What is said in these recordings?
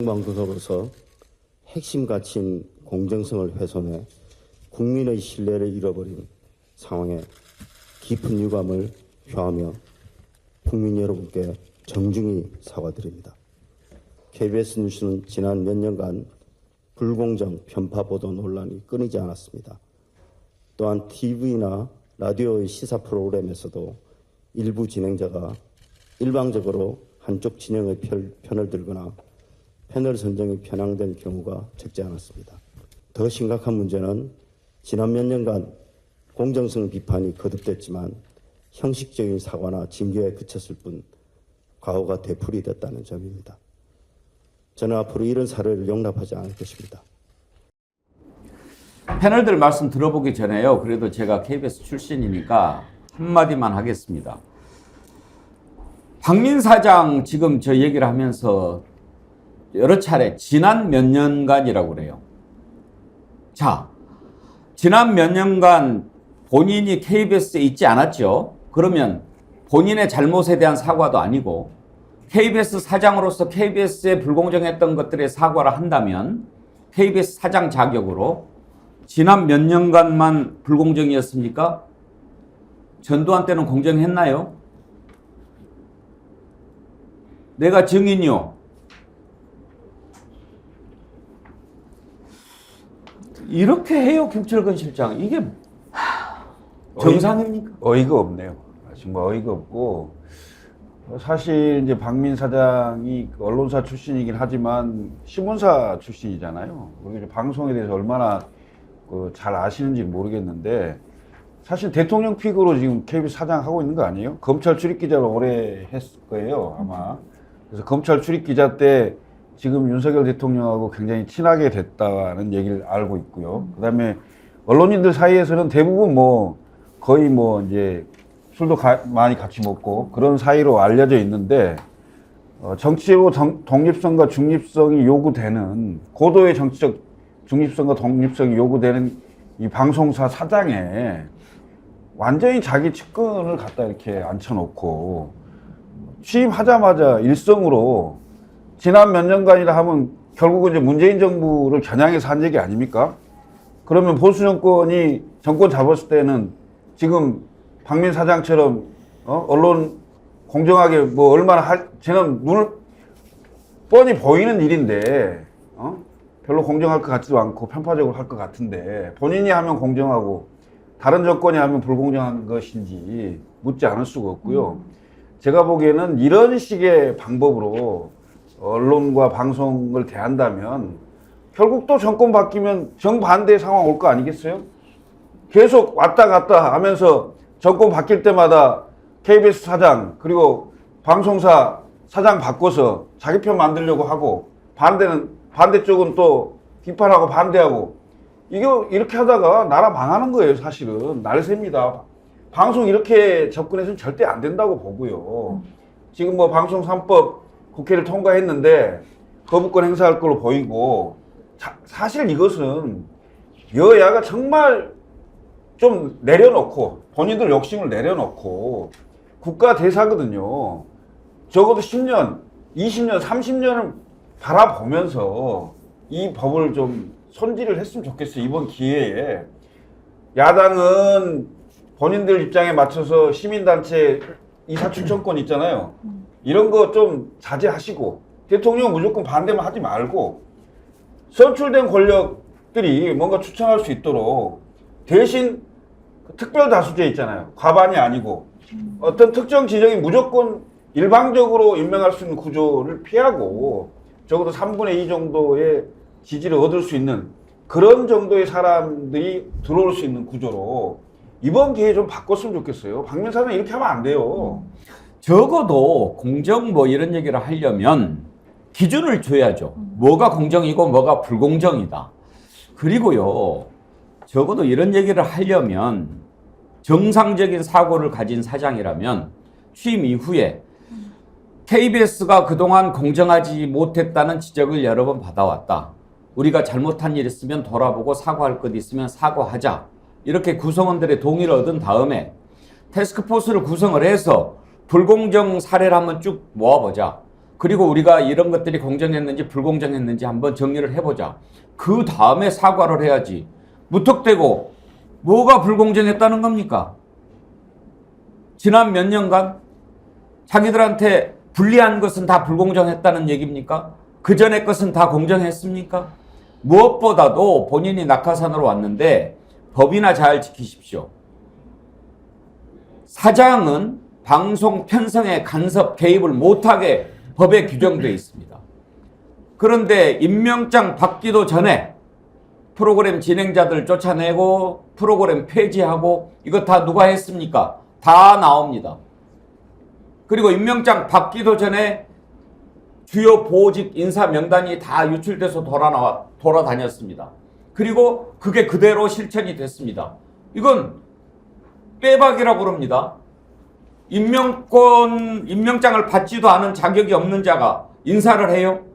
공무원으로서 핵심 가치인 공정성을 훼손해 국민의 신뢰를 잃어버린 상황에 깊은 유감을 표하며 국민 여러분께 정중히 사과드립니다. KBS 뉴스는 지난 몇 년간 불공정 편파 보도 논란이 끊이지 않았습니다. 또한 TV나 라디오의 시사 프로그램에서도 일부 진행자가 일방적으로 한쪽 진영의 편을 들거나 패널 선정이 편향된 경우가 적지 않았습니다. 더 심각한 문제는 지난 몇 년간 공정성 비판이 거듭됐지만 형식적인 사과나 징계에 그쳤을 뿐 과오가 되풀이됐다는 점입니다. 저는 앞으로 이런 사례를 용납하지 않을 것입니다. 패널들 말씀 들어보기 전에요. 그래도 제가 KBS 출신이니까 한마디만 하겠습니다. 박민 사장 지금 저 얘기를 하면서 여러 차례 지난 몇 년간이라고 그래요. 자, 지난 몇 년간 본인이 KBS에 있지 않았죠. 그러면 본인의 잘못에 대한 사과도 아니고 KBS 사장으로서 KBS에 불공정했던 것들에 사과를 한다면 KBS 사장 자격으로 지난 몇 년간만 불공정이었습니까? 전두환 때는 공정했나요? 내가 증인이요. 이렇게 해요, 김철근 실장. 이게 정상입니까? 어이가 없네요. 정말 어이가 없고, 사실 이제 박민 사장이 언론사 출신이긴 하지만 신문사 출신이잖아요. 그리고 방송에 대해서 얼마나 잘 아시는지 모르겠는데, 사실 대통령 픽으로 지금 KBS 사장 하고 있는 거 아니에요? 검찰 출입기자를 오래 했을 거예요, 아마. 그래서 검찰 출입기자 때 지금 윤석열 대통령하고 굉장히 친하게 됐다는 얘기를 알고 있고요. 그 다음에 언론인들 사이에서는 대부분 거의 이제 술도 많이 같이 먹고 그런 사이로 알려져 있는데, 정치적으로 독립성과 중립성이 요구되는, 고도의 정치적 중립성과 독립성이 요구되는 이 방송사 사장에 완전히 자기 측근을 갖다 이렇게 앉혀놓고 취임하자마자 일성으로 지난 몇 년간이라 하면 결국은 이제 문재인 정부를 겨냥해서 한 얘기 아닙니까? 그러면 보수 정권이 정권 잡았을 때는 지금 박민 사장처럼 언론 공정하게 얼마나 쟤는 눈을 뻔히 보이는 일인데 별로 공정할 것 같지도 않고 편파적으로 할 것 같은데 본인이 하면 공정하고 다른 정권이 하면 불공정한 것인지 묻지 않을 수가 없고요. 제가 보기에는 이런 식의 방법으로 언론과 방송을 대한다면 결국 또 정권 바뀌면 정반대의 상황 올 거 아니겠어요? 계속 왔다 갔다 하면서 정권 바뀔 때마다 KBS 사장 그리고 방송사 사장 바꿔서 자기 편 만들려고 하고 반대쪽은 또 비판하고 반대하고 이렇게 하다가 나라 망하는 거예요. 사실은 날셉니다. 방송 이렇게 접근해서는 절대 안 된다고 보고요. 지금 방송 3법 국회를 통과했는데 거부권 행사할 걸로 보이고, 사실 이것은 여야가 정말 좀 내려놓고 본인들 욕심을 내려놓고 국가 대사거든요. 적어도 10년, 20년, 30년을 바라보면서 이 법을 좀 손질을 했으면 좋겠어요. 이번 기회에. 야당은 본인들 입장에 맞춰서 시민단체 이사 추천권 있잖아요. 이런 거 좀 자제하시고 대통령 무조건 반대만 하지 말고 선출된 권력들이 뭔가 추천할 수 있도록 대신 특별 다수제 있잖아요. 과반이 아니고 어떤 특정 지정이 무조건 일방적으로 임명할 수 있는 구조를 피하고 적어도 3분의 2 정도의 지지를 얻을 수 있는 그런 정도의 사람들이 들어올 수 있는 구조로 이번 기회에 좀 바꿨으면 좋겠어요. 박민 사장 이렇게 하면 안 돼요. 적어도 공정 이런 얘기를 하려면 기준을 줘야죠. 뭐가 공정이고 뭐가 불공정이다. 그리고요, 적어도 이런 얘기를 하려면 정상적인 사고를 가진 사장이라면 취임 이후에 KBS가 그동안 공정하지 못했다는 지적을 여러 번 받아왔다. 우리가 잘못한 일 있으면 돌아보고 사과할 것 있으면 사과하자. 이렇게 구성원들의 동의를 얻은 다음에 태스크포스를 구성을 해서 불공정 사례를 한번 쭉 모아보자. 그리고 우리가 이런 것들이 공정했는지 불공정했는지 한번 정리를 해보자. 그 다음에 사과를 해야지. 무턱대고 뭐가 불공정했다는 겁니까? 지난 몇 년간 자기들한테 불리한 것은 다 불공정했다는 얘기입니까? 그 전에 것은 다 공정했습니까? 무엇보다도 본인이 낙하산으로 왔는데 법이나 잘 지키십시오. 사장은 방송 편성에 간섭 개입을 못하게 법에 규정되어 있습니다. 그런데 임명장 받기도 전에 프로그램 진행자들 쫓아내고 프로그램 폐지하고 이거 다 누가 했습니까? 다 나옵니다. 그리고 임명장 받기도 전에 주요 보직 인사 명단이 다 유출돼서 돌아다녔습니다. 그리고 그게 그대로 실천이 됐습니다. 이건 빼박이라고 그럽니다. 임명장을 받지도 않은 자격이 없는 자가 인사를 해요?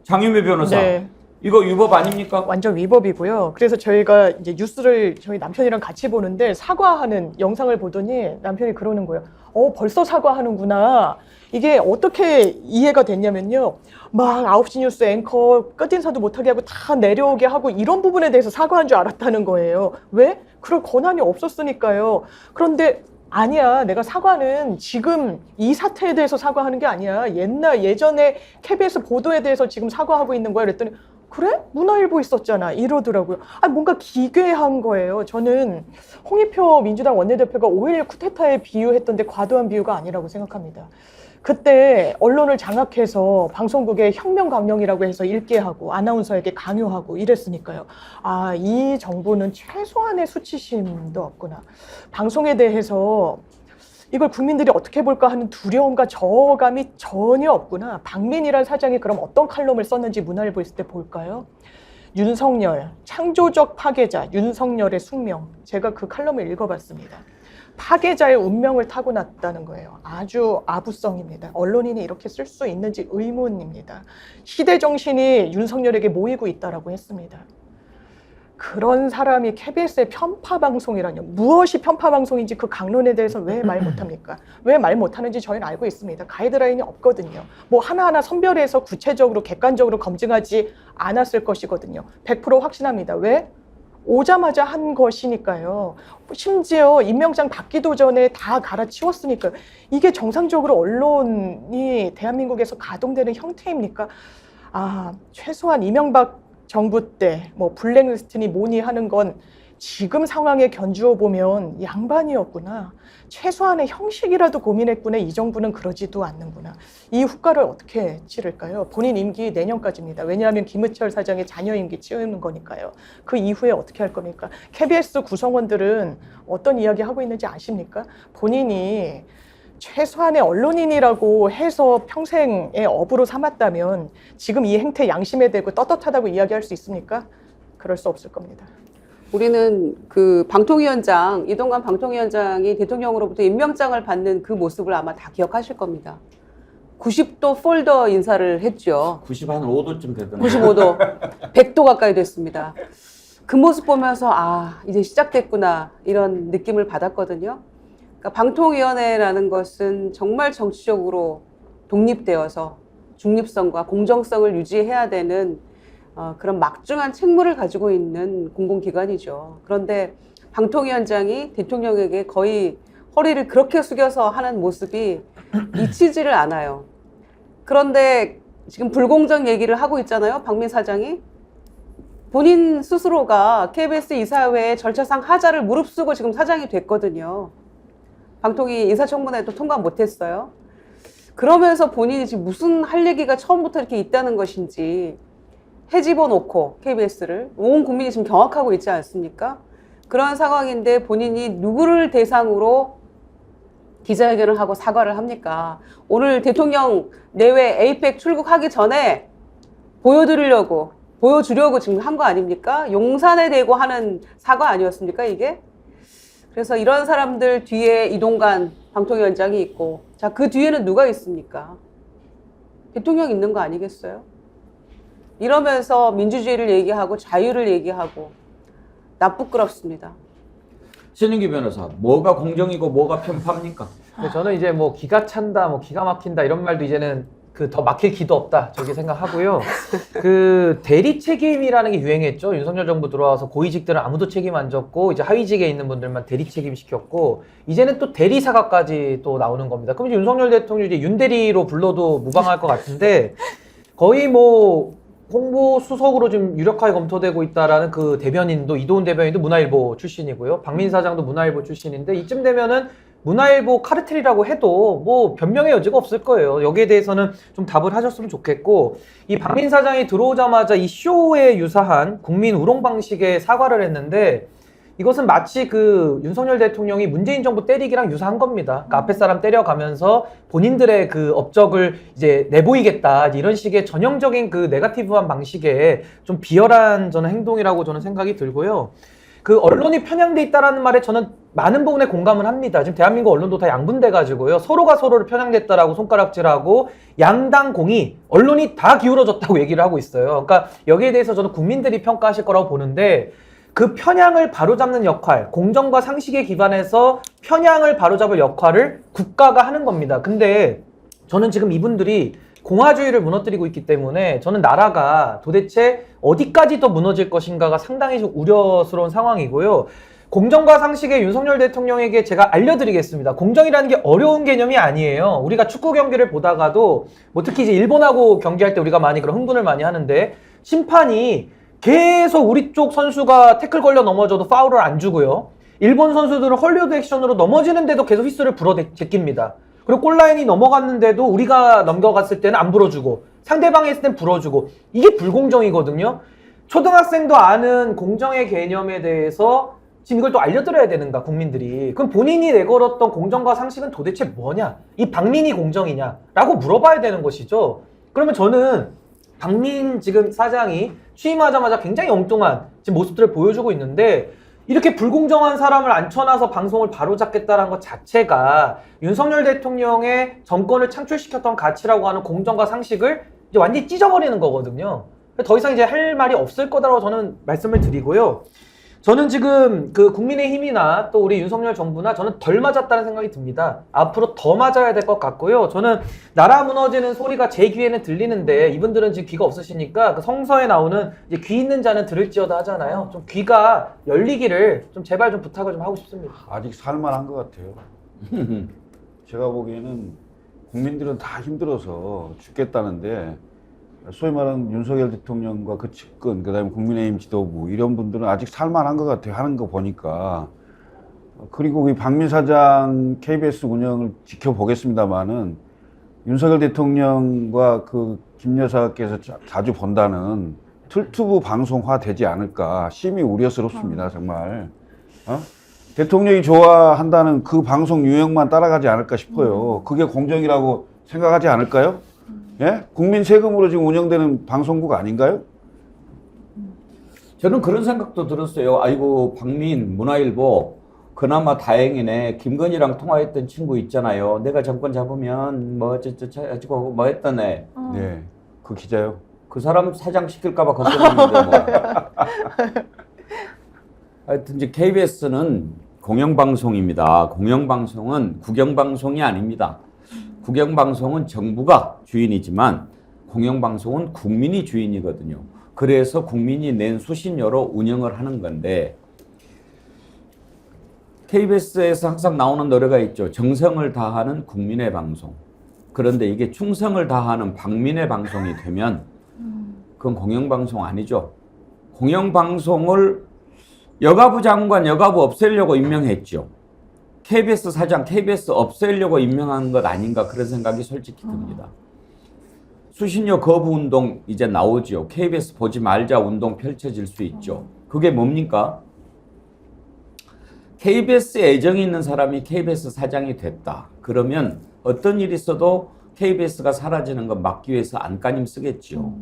장유미 변호사. 네. 이거 위법 아닙니까? 완전 위법이고요. 그래서 저희가 이제 뉴스를 저희 남편이랑 같이 보는데 사과하는 영상을 보더니 남편이 그러는 거예요. 벌써 사과하는구나. 이게 어떻게 이해가 됐냐면요. 막 9시 뉴스 앵커 끝인사도 못하게 하고 다 내려오게 하고 이런 부분에 대해서 사과한 줄 알았다는 거예요. 왜? 그럴 권한이 없었으니까요. 그런데 아니야. 내가 사과는 지금 이 사태에 대해서 사과하는 게 아니야. 예전에 KBS 보도에 대해서 지금 사과하고 있는 거야. 그랬더니 그래? 문화일보 있었잖아. 이러더라고요. 뭔가 기괴한 거예요. 저는 홍익표 민주당 원내대표가 5.16 쿠데타에 비유했던데 과도한 비유가 아니라고 생각합니다. 그때 언론을 장악해서 방송국에 혁명 강령이라고 해서 읽게 하고 아나운서에게 강요하고 이랬으니까요. 이 정부는 최소한의 수치심도 없구나. 방송에 대해서 이걸 국민들이 어떻게 볼까 하는 두려움과 저감이 전혀 없구나. 박민이란 사장이 그럼 어떤 칼럼을 썼는지 문화일보 있을 때 볼까요? 윤석열, 창조적 파괴자, 윤석열의 숙명. 제가 그 칼럼을 읽어봤습니다. 파괴자의 운명을 타고났다는 거예요. 아주 아부성입니다. 언론인이 이렇게 쓸 수 있는지 의문입니다. 시대정신이 윤석열에게 모이고 있다라고 했습니다. 그런 사람이 KBS의 편파방송이라뇨. 무엇이 편파방송인지 그 강론에 대해서 왜 말 못합니까? 왜 말 못하는지 저희는 알고 있습니다. 가이드라인이 없거든요. 뭐 하나하나 선별해서 구체적으로 객관적으로 검증하지 않았을 것이거든요. 100% 확신합니다. 왜? 오자마자 한 것이니까요. 심지어 임명장 받기도 전에 다 갈아치웠으니까요. 이게 정상적으로 언론이 대한민국에서 가동되는 형태입니까? 최소한 이명박 정부 때 뭐 블랙리스트니 뭐니 하는 건 지금 상황에 견주어 보면 양반이었구나. 최소한의 형식이라도 고민했구나. 이 정부는 그러지도 않는구나. 이 후과를 어떻게 치를까요? 본인 임기 내년까지입니다. 왜냐하면 김은철 사장의 자녀 임기 치우는 거니까요. 그 이후에 어떻게 할 겁니까? KBS 구성원들은 어떤 이야기 하고 있는지 아십니까? 본인이 최소한의 언론인이라고 해서 평생의 업으로 삼았다면 지금 이 행태 양심에 대고 떳떳하다고 이야기할 수 있습니까? 그럴 수 없을 겁니다. 우리는 그 방통위원장, 이동관 방통위원장이 대통령으로부터 임명장을 받는 그 모습을 아마 다 기억하실 겁니다. 90도 폴더 인사를 했죠. 95도쯤 되던데. 95도, 100도 가까이 됐습니다. 그 모습 보면서 이제 시작됐구나 이런 느낌을 받았거든요. 그러니까 방통위원회라는 것은 정말 정치적으로 독립되어서 중립성과 공정성을 유지해야 되는 그런 막중한 책무를 가지고 있는 공공기관이죠. 그런데 방통위원장이 대통령에게 거의 허리를 그렇게 숙여서 하는 모습이 잊히지를 않아요. 그런데 지금 불공정 얘기를 하고 있잖아요. 박민 사장이. 본인 스스로가 KBS 이사회의 절차상 하자를 무릅쓰고 지금 사장이 됐거든요. 방통위 인사청문회도 통과 못했어요. 그러면서 본인이 지금 무슨 할 얘기가 처음부터 이렇게 있다는 것인지 헤집어 놓고 KBS를 온 국민이 지금 경악하고 있지 않습니까? 그런 상황인데 본인이 누구를 대상으로 기자회견을 하고 사과를 합니까? 오늘 대통령 내외 에이펙 출국하기 전에 보여주려고 지금 한 거 아닙니까? 용산에 대고 하는 사과 아니었습니까, 이게? 그래서 이런 사람들 뒤에 이동관 방통위원장이 있고, 자, 그 뒤에는 누가 있습니까? 대통령 있는 거 아니겠어요? 이러면서 민주주의를 얘기하고 자유를 얘기하고 나쁘끄럽습니다. 신인기 변호사, 뭐가 공정이고 뭐가 편파입니까? 근데 저는 이제 뭐 기가 찬다, 뭐 기가 막힌다 이런 말도 이제는 그 더 막힐 기도 없다 저렇게 생각하고요. 그 대리 책임이라는 게 유행했죠. 윤석열 정부 들어와서 고위직들은 아무도 책임 안 졌고 이제 하위직에 있는 분들만 대리 책임 시켰고 이제는 또 대리 사과까지 또 나오는 겁니다. 그럼 이제 윤석열 대통령 이제 윤대리로 불러도 무방할 것 같은데 거의 뭐 홍보 수석으로 좀 유력하게 검토되고 있다라는 그 대변인도 이도훈 대변인도 문화일보 출신이고요. 박민 사장도 문화일보 출신인데 이쯤 되면은 문화일보 카르텔이라고 해도 뭐 변명의 여지가 없을 거예요. 여기에 대해서는 좀 답을 하셨으면 좋겠고 이 박민 사장이 들어오자마자 이 쇼에 유사한 국민 우롱 방식의 사과를 했는데 이것은 마치 그 윤석열 대통령이 문재인 정부 때리기랑 유사한 겁니다. 그러니까 앞에 사람 때려가면서 본인들의 그 업적을 이제 내보이겠다 이런 식의 전형적인 그 네거티브한 방식의 좀 비열한 저는 행동이라고 저는 생각이 들고요. 그 언론이 편향돼 있다라는 말에 저는 많은 부분에 공감을 합니다. 지금 대한민국 언론도 다 양분돼 가지고요. 서로가 서로를 편향됐다라고 손가락질하고 양당 공이 언론이 다 기울어졌다고 얘기를 하고 있어요. 그러니까 여기에 대해서 저는 국민들이 평가하실 거라고 보는데 그 편향을 바로잡는 역할, 공정과 상식에 기반해서 편향을 바로잡을 역할을 국가가 하는 겁니다. 근데 저는 지금 이분들이 공화주의를 무너뜨리고 있기 때문에 저는 나라가 도대체 어디까지 더 무너질 것인가가 상당히 좀 우려스러운 상황이고요. 공정과 상식에 윤석열 대통령에게 제가 알려드리겠습니다. 공정이라는 게 어려운 개념이 아니에요. 우리가 축구 경기를 보다가도 뭐 특히 이제 일본하고 경기할 때 우리가 많이 그런 흥분을 많이 하는데 심판이 계속 우리 쪽 선수가 태클 걸려 넘어져도 파울을 안 주고요. 일본 선수들은 헐리우드 액션으로 넘어지는데도 계속 휘슬을 불어 제낍니다. 그리고 골라인이 넘어갔는데도 우리가 넘겨갔을 때는 안 불어주고 상대방이 했을 땐 불어주고 이게 불공정이거든요. 초등학생도 아는 공정의 개념에 대해서 지금 이걸 또 알려드려야 되는가 국민들이. 그럼 본인이 내걸었던 공정과 상식은 도대체 뭐냐? 이 박민이 공정이냐? 라고 물어봐야 되는 것이죠. 그러면 저는 박민 지금 사장이 취임하자마자 굉장히 엉뚱한 지금 모습들을 보여주고 있는데 이렇게 불공정한 사람을 앉혀놔서 방송을 바로잡겠다는 것 자체가 윤석열 대통령의 정권을 창출시켰던 가치라고 하는 공정과 상식을 이제 완전히 찢어버리는 거거든요. 더 이상 이제 할 말이 없을 거다라고 저는 말씀을 드리고요. 저는 지금 그 국민의힘이나 또 우리 윤석열 정부나 저는 덜 맞았다는 생각이 듭니다. 앞으로 더 맞아야 될 것 같고요. 저는 나라 무너지는 소리가 제 귀에는 들리는데 이분들은 지금 귀가 없으시니까 그 성서에 나오는 이제 귀 있는 자는 들을지어다 하잖아요. 좀 귀가 열리기를 좀 제발 좀 부탁을 좀 하고 싶습니다. 아직 살만한 것 같아요. 제가 보기에는 국민들은 다 힘들어서 죽겠다는데 소위 말하는 윤석열 대통령과 그 측근, 그 다음에 국민의힘 지도부 이런 분들은 아직 살만한 것 같아요. 하는 거 보니까. 그리고 이 박민 사장 KBS 운영을 지켜보겠습니다만은 윤석열 대통령과 그 김 여사께서 자주 본다는 틀튜브 방송화 되지 않을까 심히 우려스럽습니다. 정말. 대통령이 좋아한다는 그 방송 유형만 따라가지 않을까 싶어요. 그게 공정이라고 생각하지 않을까요? 예? 국민 세금으로 지금 운영되는 방송국 아닌가요? 저는 그런 생각도 들었어요. 아이고 박민 문화일보 그나마 다행이네. 김건희랑 통화했던 친구 있잖아요. 내가 정권 잡으면 뭐 어쩌고 뭐 했던 애. 네, 그 기자요. 그 사람 사장 시킬까봐 걱정했는데 뭐. 하여튼 이제 KBS는 공영방송입니다. 공영방송은 국영방송이 아닙니다. 국영방송은 정부가 주인이지만 공영방송은 국민이 주인이거든요. 그래서 국민이 낸 수신료로 운영을 하는 건데 KBS에서 항상 나오는 노래가 있죠. 정성을 다하는 국민의 방송. 그런데 이게 충성을 다하는 박민의 방송이 되면 그건 공영방송 아니죠. 공영방송을 여가부 장관, 여가부 없애려고 임명했죠. KBS 사장, KBS 없애려고 임명한 것 아닌가 그런 생각이 솔직히 듭니다. 수신료 거부 운동 이제 나오죠. KBS 보지 말자 운동 펼쳐질 수 있죠. 그게 뭡니까? KBS에 애정이 있는 사람이 KBS 사장이 됐다. 그러면 어떤 일이 있어도 KBS가 사라지는 건 막기 위해서 안간힘 쓰겠죠.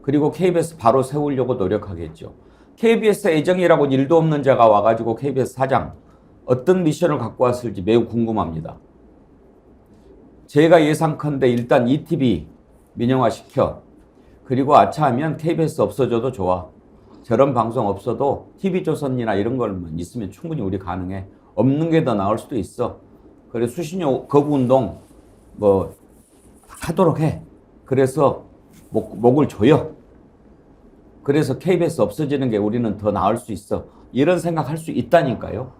그리고 KBS 바로 세우려고 노력하겠죠. KBS 애정이라고 일도 없는 자가 와가지고 KBS 사장 어떤 미션을 갖고 왔을지 매우 궁금합니다. 제가 예상컨대 일단 ETV 민영화시켜. 그리고 아차하면 KBS 없어져도 좋아. 저런 방송 없어도 TV조선이나 이런 걸만 있으면 충분히 우리 가능해. 없는 게 더 나을 수도 있어. 그래서 수신료 거부 운동 뭐 하도록 해. 그래서 목을 조여. 그래서 KBS 없어지는 게 우리는 더 나을 수 있어. 이런 생각할 수 있다니까요.